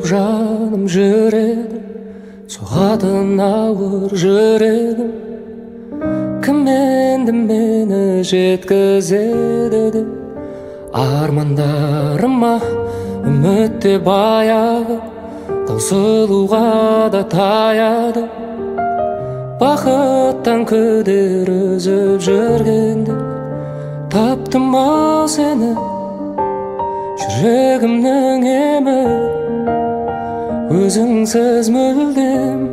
жаным жүрегім, соғатын ауыр жүрегім. Кім енді мені жеткізеді деп армандарыма үмітте баяғы, таусылуға да таяды. Бақыттан күдер үзіп жүргенде таптым-ау сені, жүрегімнің емі. Өзіңсіз мүлдем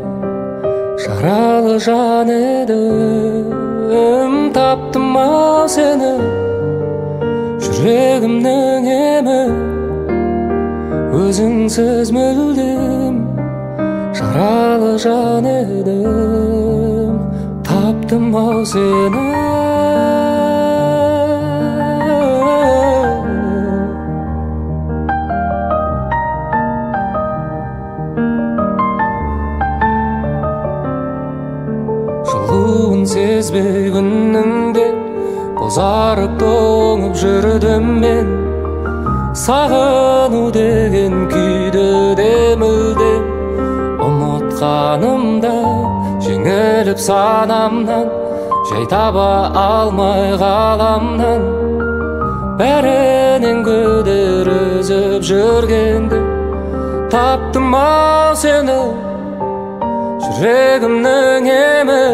жаралы жан едім. Таптым-ау сені, жүрегімнің емі. Өзіңсіз мүлдем жаралы жан едім. Таптым-ау сені. Жылуын сезбей күнніңде бозарып тоңып жүрдім мен. Сағыну деген күйді де мүлдем ұмытқанымда, жеңіліп санамнан, жай таба алмай ғаламнан. Бәрінен күдер үзіп жүргенде таптым-ау сені, жүрегімнің емі.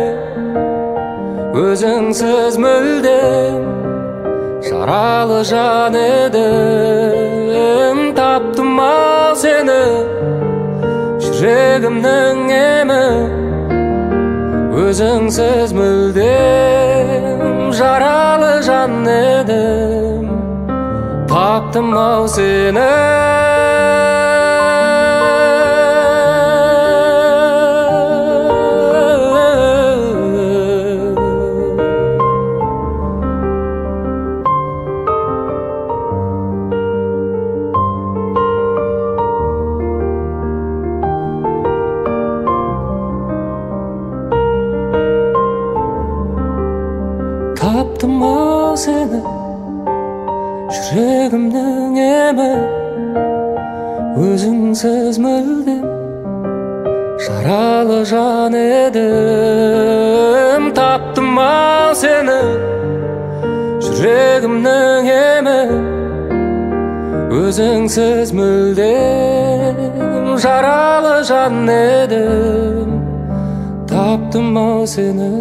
Өзіңсіз мүлдем жаралы жан едім. Таптым-ау сені, жүрегімнің емі. Өзіңсіз мүлдем жаралы жан едім. Таптым-ау сені. Таптым-ау сені, жүрегімнің емі. Өзіңсіз мүлдем жаралы жан едім. Таптым-ау сені, жүрегімнің емі. Өзіңсіз мүлдем жаралы жан едім. Таптым-ау сені.